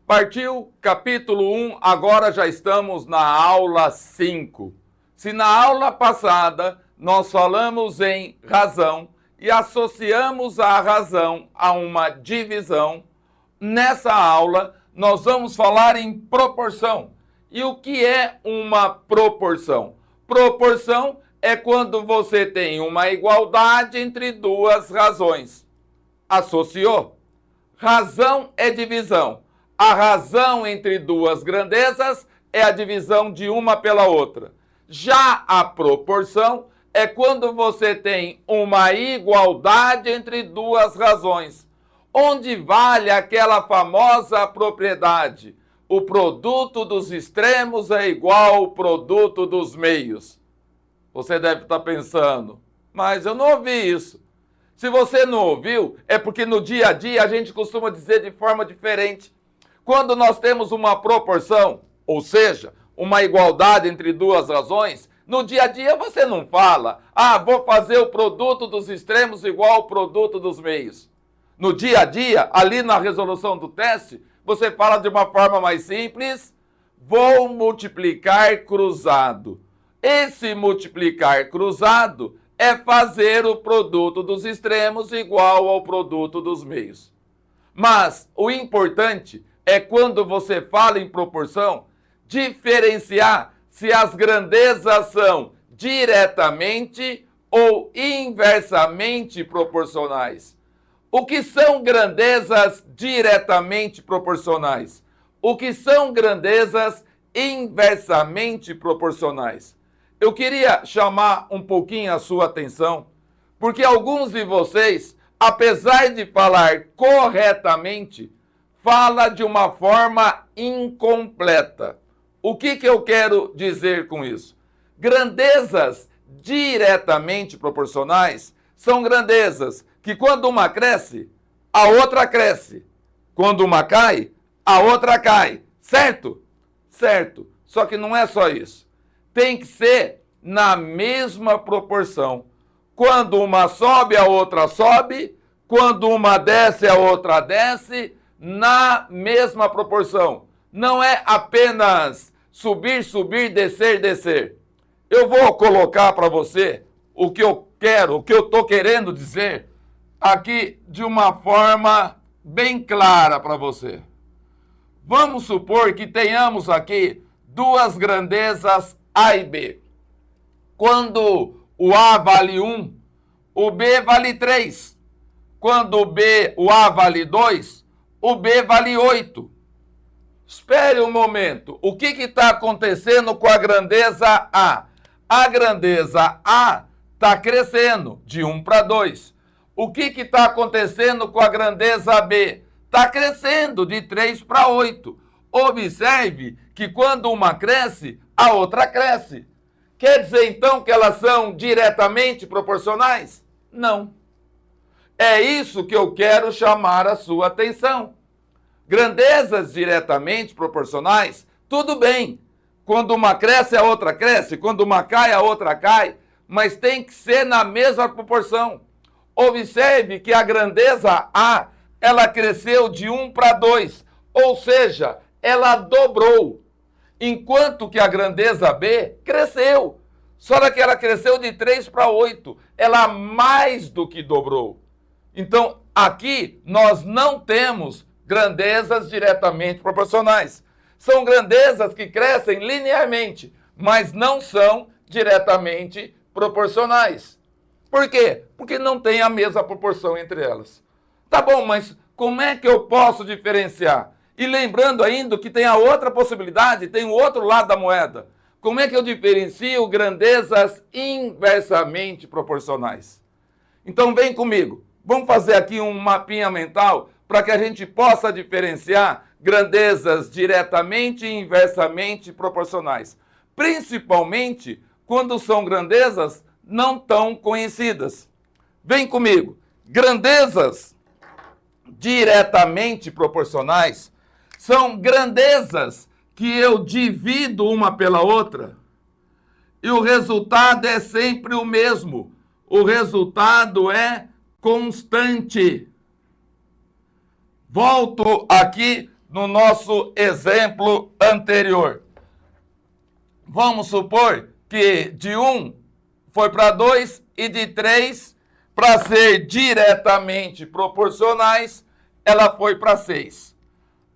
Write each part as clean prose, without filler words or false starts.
Partiu capítulo 1, agora já estamos na aula 5. Se na aula passada nós falamos em razão e associamos a razão a uma divisão, nessa aula nós vamos falar em proporção. E o que é uma proporção? Proporção é quando você tem uma igualdade entre duas razões. Associou? Razão é divisão. A razão entre duas grandezas é a divisão de uma pela outra. Já a proporção é quando você tem uma igualdade entre duas razões, onde vale aquela famosa propriedade: o produto dos extremos é igual ao produto dos meios. Você deve estar pensando, mas eu não ouvi isso. Se você não ouviu, é porque no dia a dia a gente costuma dizer de forma diferente. Quando nós temos uma proporção, ou seja, uma igualdade entre duas razões, no dia a dia você não fala, vou fazer o produto dos extremos igual ao produto dos meios. No dia a dia, ali na resolução do teste, você fala de uma forma mais simples: vou multiplicar cruzado. Esse multiplicar cruzado é fazer o produto dos extremos igual ao produto dos meios. Mas o importante é, quando você fala em proporção, diferenciar se as grandezas são diretamente ou inversamente proporcionais. O que são grandezas diretamente proporcionais? O que são grandezas inversamente proporcionais? Eu queria chamar um pouquinho a sua atenção, porque alguns de vocês, apesar de falar corretamente, fala de uma forma incompleta. O que eu quero dizer com isso? Grandezas diretamente proporcionais são grandezas que, quando uma cresce, a outra cresce. Quando uma cai, a outra cai. Certo? Certo. Só que não é só isso. Tem que ser na mesma proporção. Quando uma sobe, a outra sobe. Quando uma desce, a outra desce. Na mesma proporção. Não é apenas subir, subir, descer, descer. Eu vou colocar para você o que eu quero, o que eu estou querendo dizer aqui de uma forma bem clara para você. Vamos supor que tenhamos aqui duas grandezas A e B. Quando o A vale 1, o B vale 3. Quando o A vale 2, o B vale 8. Espere um momento. O que está acontecendo com a grandeza A? A grandeza A está crescendo de 1 para 2. O que está acontecendo com a grandeza B? Está crescendo de 3 para 8. Observe que quando uma cresce, a outra cresce. Quer dizer então que elas são diretamente proporcionais? Não. É isso que eu quero chamar a sua atenção. Grandezas diretamente proporcionais, tudo bem. Quando uma cresce, a outra cresce. Quando uma cai, a outra cai. Mas tem que ser na mesma proporção. Observe que a grandeza A, ela cresceu de 1 para 2. Ou seja, ela dobrou. Enquanto que a grandeza B cresceu. Só que ela cresceu de 3 para 8. Ela mais do que dobrou. Então, aqui nós não temos grandezas diretamente proporcionais. São grandezas que crescem linearmente, mas não são diretamente proporcionais. Por quê? Porque não tem a mesma proporção entre elas. Tá bom, mas como é que eu posso diferenciar? E lembrando ainda que tem a outra possibilidade, tem o outro lado da moeda. Como é que eu diferencio grandezas inversamente proporcionais? Então vem comigo. Vamos fazer aqui um mapinha mental para que a gente possa diferenciar grandezas diretamente e inversamente proporcionais. Principalmente quando são grandezas não tão conhecidas. Vem comigo. Grandezas diretamente proporcionais são grandezas que eu divido uma pela outra e o resultado é sempre o mesmo. O resultado é constante. Volto aqui no nosso exemplo anterior. Vamos supor que de 1 foi para 2 e de 3, para ser diretamente proporcionais, ela foi para 6.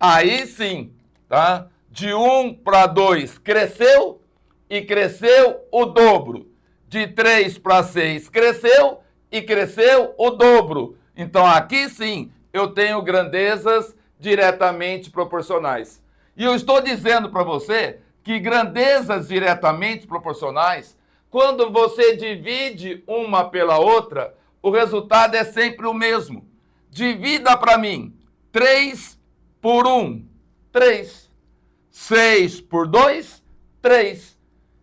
Aí sim, tá? De 1 para 2 cresceu e cresceu o dobro. De 3 para 6 cresceu e cresceu o dobro. Então aqui sim eu tenho grandezas diretamente proporcionais. E eu estou dizendo para você que grandezas diretamente proporcionais, quando você divide uma pela outra, o resultado é sempre o mesmo. Divida para mim 3 por 1, 3. 6 por 2, 3.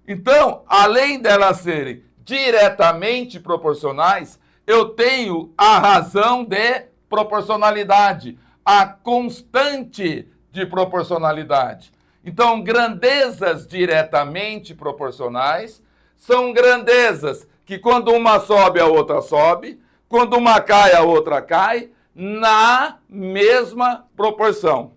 Então, além delas serem diretamente proporcionais, eu tenho a razão de proporcionalidade, a constante de proporcionalidade. Então, grandezas diretamente proporcionais são grandezas que quando uma sobe, a outra sobe, quando uma cai, a outra cai, na mesma proporção.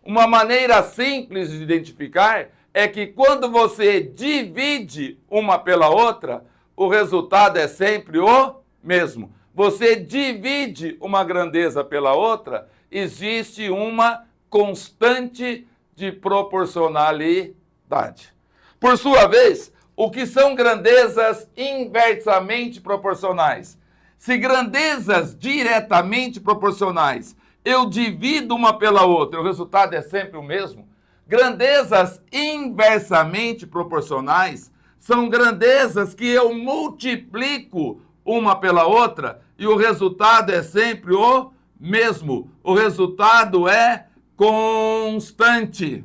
Uma maneira simples de identificar é que quando você divide uma pela outra, o resultado é sempre o mesmo. Você divide uma grandeza pela outra, existe uma constante de proporcionalidade. Por sua vez, o que são grandezas inversamente proporcionais? Se grandezas diretamente proporcionais eu divido uma pela outra, o resultado é sempre o mesmo. Grandezas inversamente proporcionais são grandezas que eu multiplico uma pela outra e o resultado é sempre o mesmo. O resultado é constante.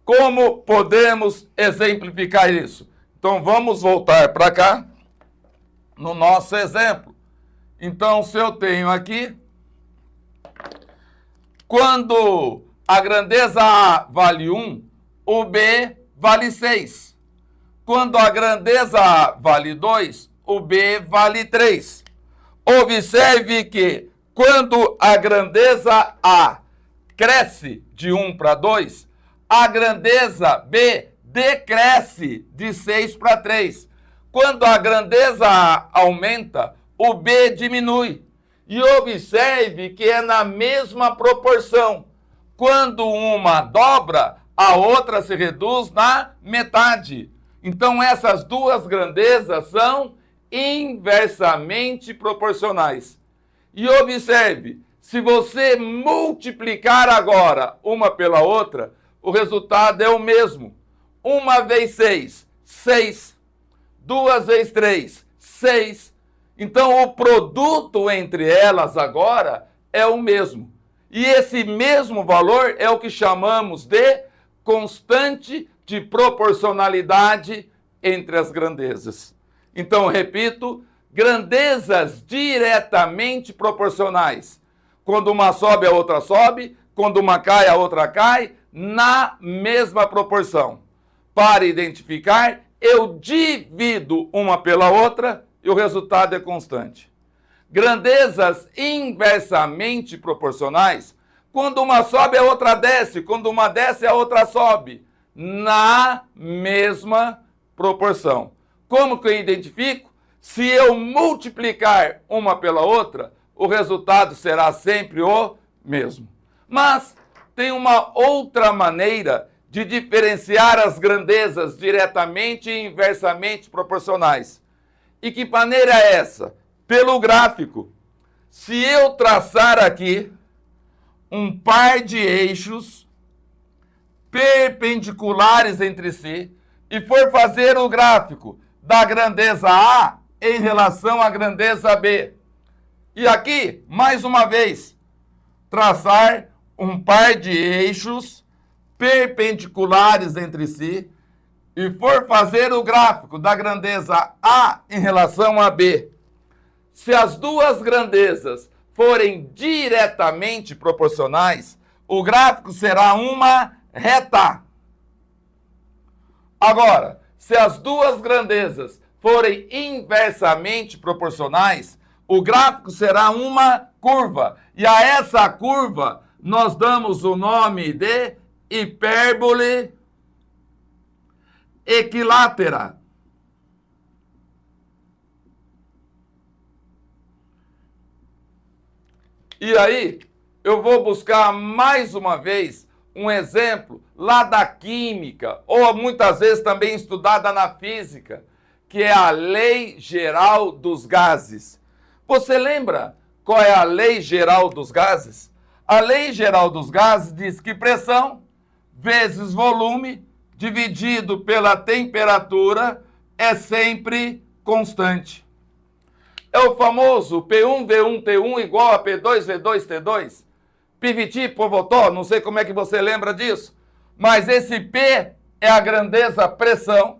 Como podemos exemplificar isso? Então vamos voltar para cá no nosso exemplo. Então, se eu tenho aqui, quando a grandeza A vale 1, o B vale 6. Quando a grandeza A vale 2, o B vale 3. Observe que quando a grandeza A cresce de 1 para 2, a grandeza B decresce de 6 para 3. Quando a grandeza A aumenta, o B diminui. E observe que é na mesma proporção. Quando uma dobra, a outra se reduz na metade. Então essas duas grandezas são inversamente proporcionais. E observe, se você multiplicar agora uma pela outra, o resultado é o mesmo. 1 vezes 6, 6. 2 vezes 3, 6. Então, o produto entre elas agora é o mesmo. E esse mesmo valor é o que chamamos de constante de proporcionalidade entre as grandezas. Então, repito, grandezas diretamente proporcionais. Quando uma sobe, a outra sobe. Quando uma cai, a outra cai, na mesma proporção. Para identificar, eu divido uma pela outra e o resultado é constante. Grandezas inversamente proporcionais, quando uma sobe, a outra desce. Quando uma desce, a outra sobe. Na mesma proporção. Como que eu identifico? Se eu multiplicar uma pela outra, o resultado será sempre o mesmo. Mas tem uma outra maneira de diferenciar as grandezas diretamente e inversamente proporcionais. E que maneira é essa? Pelo gráfico. Se eu traçar aqui um par de eixos perpendiculares entre si e for fazer o gráfico da grandeza A em relação à grandeza B. E aqui, mais uma vez, traçar um par de eixos perpendiculares entre si e for fazer o gráfico da grandeza A em relação a B. Se as duas grandezas forem diretamente proporcionais, o gráfico será uma reta. Agora, se as duas grandezas forem inversamente proporcionais, o gráfico será uma curva. E a essa curva nós damos o nome de hipérbole equilátera. E aí, eu vou buscar mais uma vez um exemplo lá da química, ou muitas vezes também estudada na física, que é a Lei Geral dos Gases. Você lembra qual é a Lei Geral dos Gases? A Lei Geral dos Gases diz que pressão vezes volume dividido pela temperatura é sempre constante. É o famoso P1V1T1 igual a P2V2T2. Piviti, Povotó, não sei como é que você lembra disso, mas esse P é a grandeza pressão,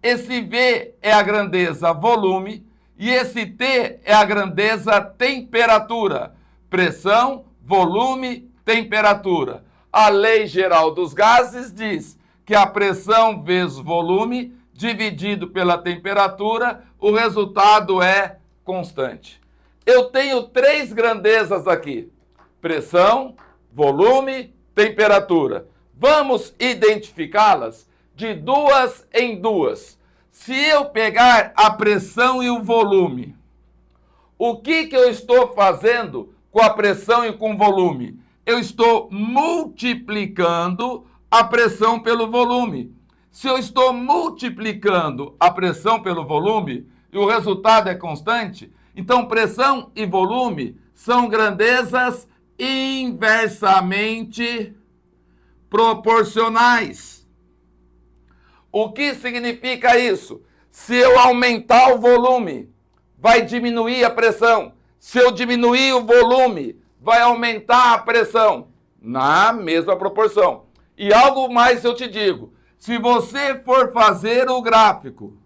esse V é a grandeza volume e esse T é a grandeza temperatura. Pressão, volume, temperatura. A Lei Geral dos Gases diz que a pressão vezes volume dividido pela temperatura, o resultado é constante. Eu tenho três grandezas aqui: pressão, volume, temperatura. Vamos identificá-las de duas em duas. Se eu pegar a pressão e o volume, o que eu estou fazendo com a pressão e com o volume? Eu estou multiplicando a pressão pelo volume. Se eu estou multiplicando a pressão pelo volume e o resultado é constante, então pressão e volume são grandezas inversamente proporcionais. O que significa isso? Se eu aumentar o volume, vai diminuir a pressão. Se eu diminuir o volume, vai aumentar a pressão. Na mesma proporção. E algo mais eu te digo. Se você for fazer o gráfico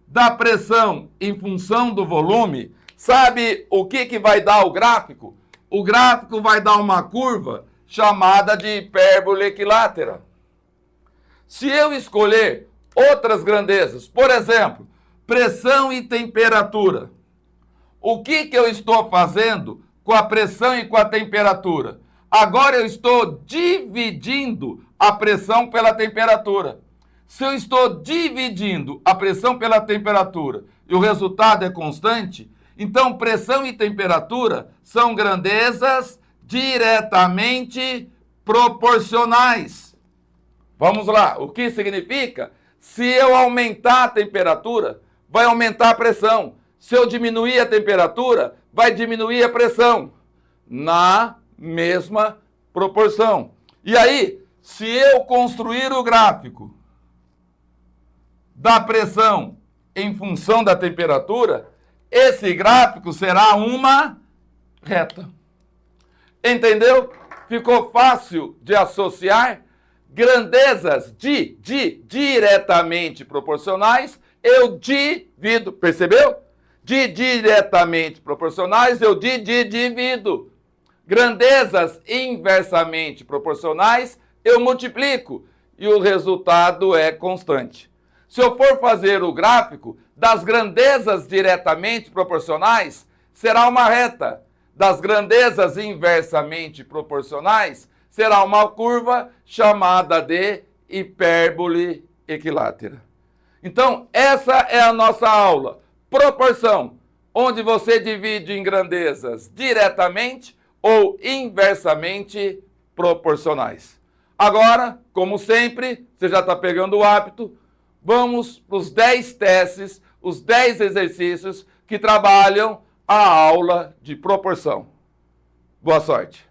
da pressão em função do volume, sabe o que vai dar o gráfico? O gráfico vai dar uma curva chamada de hipérbole equilátera. Se eu escolher outras grandezas, por exemplo, pressão e temperatura, o que eu estou fazendo com a pressão e com a temperatura? Agora eu estou dividindo a pressão pela temperatura. Se eu estou dividindo a pressão pela temperatura e o resultado é constante, então pressão e temperatura são grandezas diretamente proporcionais. Vamos lá, o que significa? Se eu aumentar a temperatura, vai aumentar a pressão. Se eu diminuir a temperatura, vai diminuir a pressão. Na mesma proporção. E aí, se eu construir o gráfico da pressão em função da temperatura, esse gráfico será uma reta. Entendeu? Ficou fácil de associar? Grandezas diretamente proporcionais, eu divido, percebeu? De diretamente proporcionais, eu divido. Grandezas inversamente proporcionais, eu multiplico e o resultado é constante. Se eu for fazer o gráfico das grandezas diretamente proporcionais, será uma reta. Das grandezas inversamente proporcionais, será uma curva chamada de hipérbole equilátera. Então, essa é a nossa aula. Proporção, onde você divide em grandezas diretamente ou inversamente proporcionais. Agora, como sempre, você já está pegando o hábito, vamos para os 10 testes, os 10 exercícios que trabalham a aula de proporção. Boa sorte!